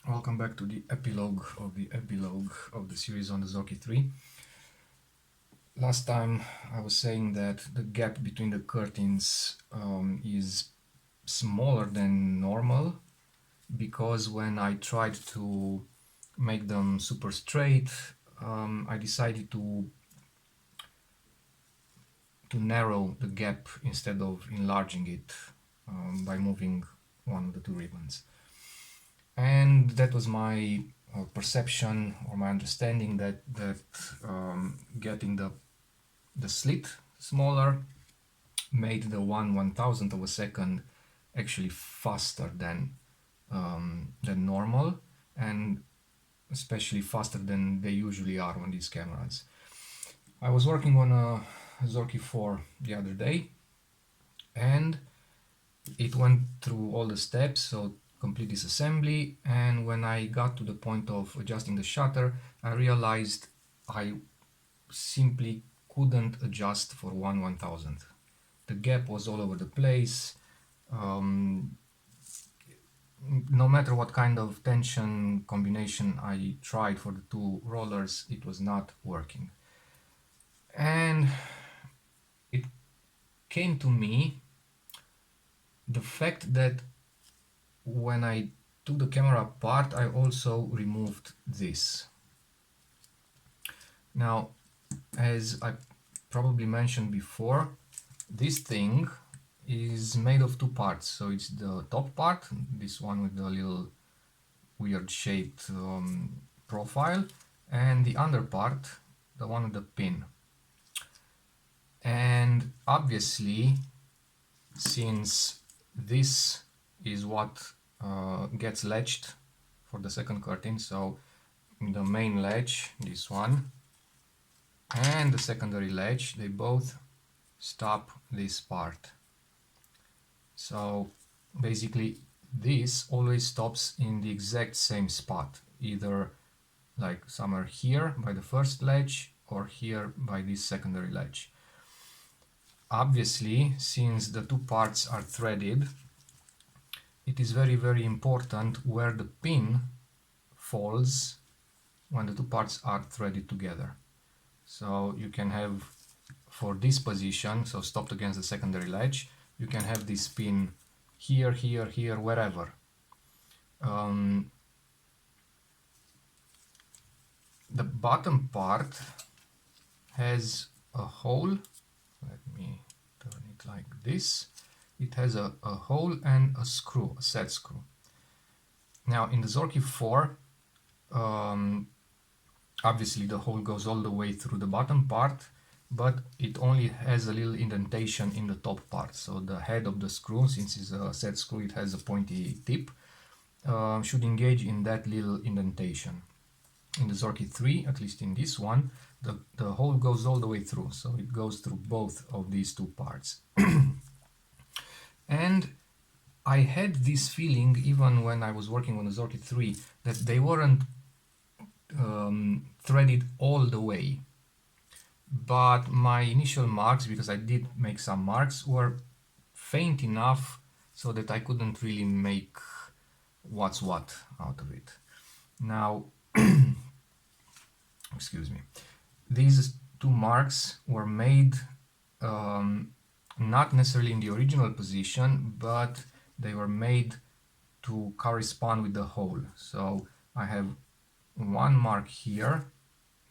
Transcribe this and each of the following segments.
Welcome back to the epilogue of the series on the Zorki 3. Last time I was saying that the gap between the curtains is smaller than normal because when I tried to make them super straight, I decided to narrow the gap instead of enlarging it by moving one of the two ribbons. And that was my perception or my understanding that getting the slit smaller made the 1/1000th of a second actually faster than normal, and especially faster than they usually are on these cameras. I was working on a Zorki 4 the other day, and it went through all the steps, so complete this assembly, and when I got to the point of adjusting the shutter, I realized I simply couldn't adjust for 1/1000th. The gap was all over the place. No matter what kind of tension combination I tried for the two rollers, it was not working. And it came to me the fact that when I took the camera apart, I also removed this. Now, as I probably mentioned before, this thing is made of two parts. So it's the top part, this one with the little weird shaped profile, and the under part, the one with the pin. And obviously, since this is what gets latched for the second curtain, so the main latch, this one, and the secondary latch, they both stop this part. So basically this always stops in the exact same spot, either like somewhere here by the first latch or here by this secondary latch. Obviously, since the two parts are threaded, it is very, very important where the pin falls when the two parts are threaded together. So you can have, for this position, so stopped against the secondary latch, you can have this pin here, here, here, wherever. The bottom part has a hole. Let me turn it like this. It has a hole and a screw, a set screw. Now in the Zorki 4, obviously the hole goes all the way through the bottom part, but it only has a little indentation in the top part. So the head of the screw, since it's a set screw, it has a pointy tip, should engage in that little indentation. In the Zorki 3, at least in this one, the hole goes all the way through, so it goes through both of these two parts. And I had this feeling, even when I was working on the Zorki 3, that they weren't threaded all the way. But my initial marks, because I did make some marks, were faint enough so that I couldn't really make what's what out of it. Now, excuse me, these two marks were made not necessarily in the original position, but they were made to correspond with the hole. So I have one mark here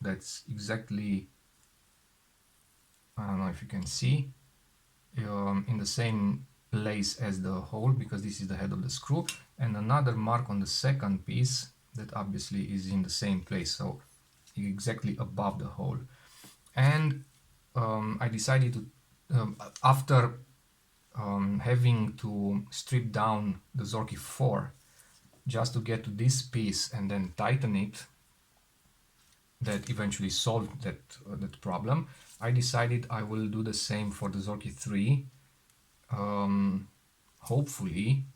that's exactly, I don't know if you can see, in the same place as the hole, because this is the head of the screw, and another mark on the second piece that obviously is in the same place, so exactly above the hole. And I decided to, after having to strip down the Zorki 4 just to get to this piece and then tighten it, that eventually solved that problem, I decided I will do the same for the Zorki 3, hopefully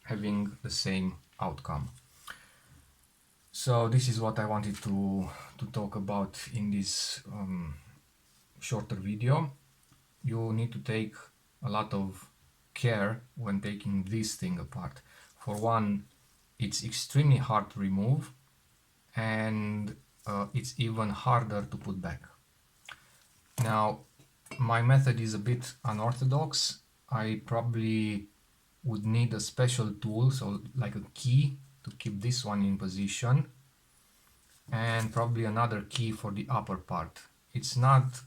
having the same outcome. So this is what I wanted to talk about in this shorter video. You need to take a lot of care when taking this thing apart. For one, it's extremely hard to remove, and it's even harder to put back. Now, my method is a bit unorthodox. I probably would need a special tool, so like a key to keep this one in position, and probably another key for the upper part. It's not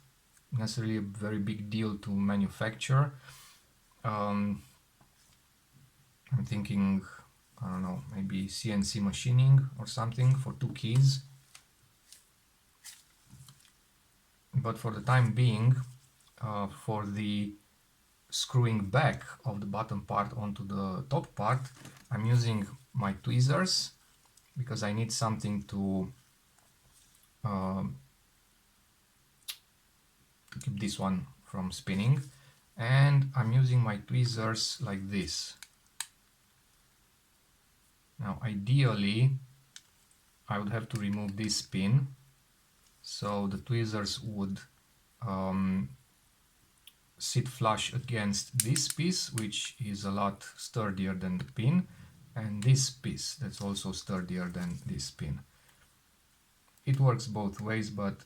necessarily a very big deal to manufacture. I'm thinking, I don't know, maybe CNC machining or something for 2 keys. But for the time being, for the screwing back of the bottom part onto the top part, I'm using my tweezers because I need something to keep this one from spinning, and I'm using my tweezers like this. Now ideally I would have to remove this pin, so the tweezers would sit flush against this piece, which is a lot sturdier than the pin, and this piece that's also sturdier than this pin. It works both ways, but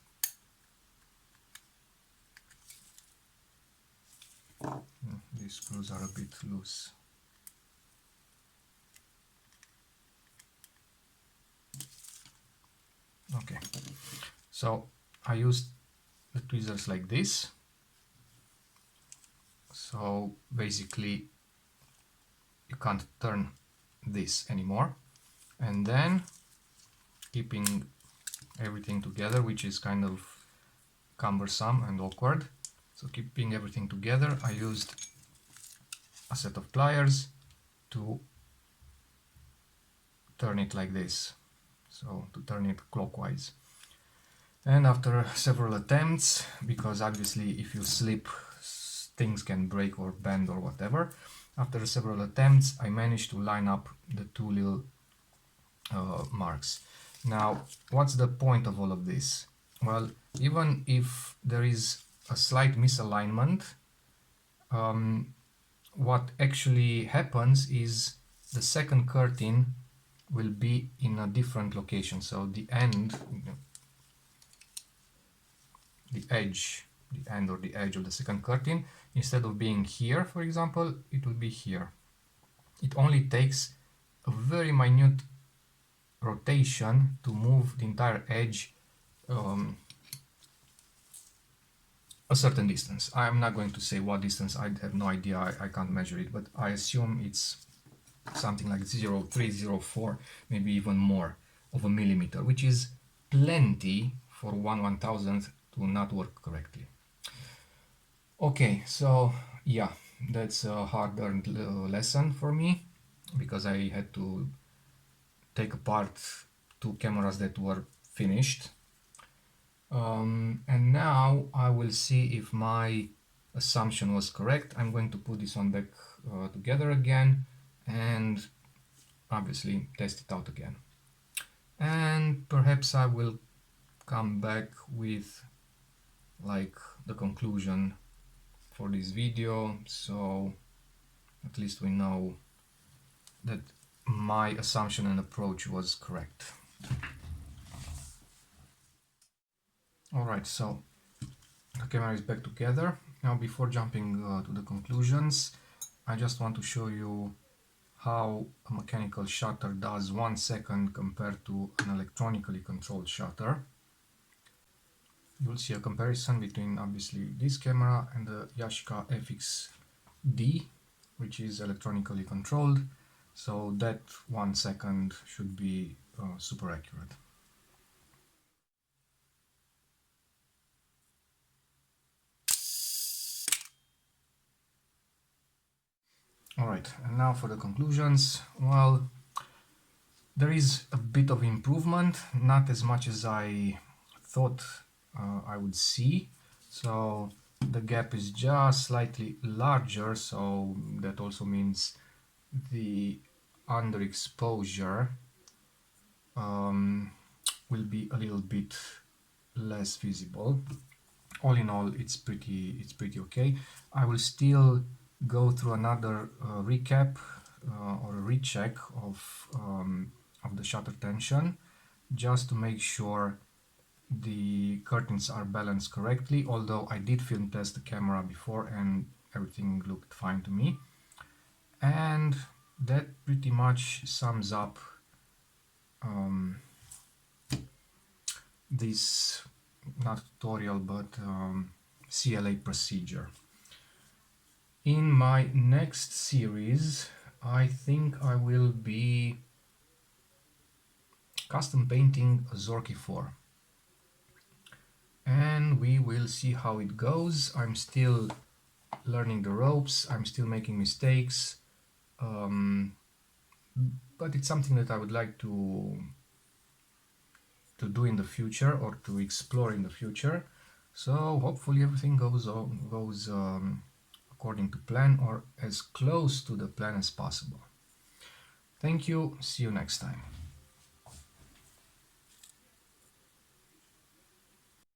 these screws are a bit loose. Okay, so I used the tweezers like this. So basically you can't turn this anymore, and then keeping everything together, which is kind of cumbersome and awkward. So keeping everything together, I used a set of pliers to turn it like this, so to turn it clockwise. And after several attempts, because obviously if you slip things can break or bend or whatever, after several attempts I managed to line up the 2 little marks. Now what's the point of all of this? Well, even if there is a slight misalignment, what actually happens is the second curtain will be in a different location. So the end, the end or the edge of the second curtain, instead of being here, for example, it will be here. It only takes a very minute rotation to move the entire edge a certain distance. I'm not going to say what distance, I have no idea, I can't measure it, but I assume it's something like 0.304, maybe even more of a millimeter, which is plenty for 1/1000th to not work correctly. Okay, so yeah, that's a hard-earned lesson for me, because I had to take apart 2 cameras that were finished. And now I will see if my assumption was correct. I'm going to put this one back together again and obviously test it out again. And perhaps I will come back with like the conclusion for this video, so at least we know that my assumption and approach was correct. Alright, so the camera is back together. Now before jumping to the conclusions, I just want to show you how a mechanical shutter does 1 second compared to an electronically controlled shutter. You'll see a comparison between obviously this camera and the Yashica FX-D, which is electronically controlled, so that 1 second should be super accurate. Alright, and now for the conclusions. Well, there is a bit of improvement, not as much as I thought I would see. So the gap is just slightly larger, so that also means the underexposure will be a little bit less visible. All in all, it's pretty okay. I will still go through another recap or a recheck of the shutter tension, just to make sure the curtains are balanced correctly, although I did film test the camera before and everything looked fine to me. And that pretty much sums up this, not tutorial, but CLA procedure. In my next series, I think I will be custom painting a Zorki 4. And we will see how it goes. I'm still learning the ropes, I'm still making mistakes, but it's something that I would like to do in the future, or to explore in the future. So hopefully everything goes according to plan, or as close to the plan as possible. Thank you, see you next time.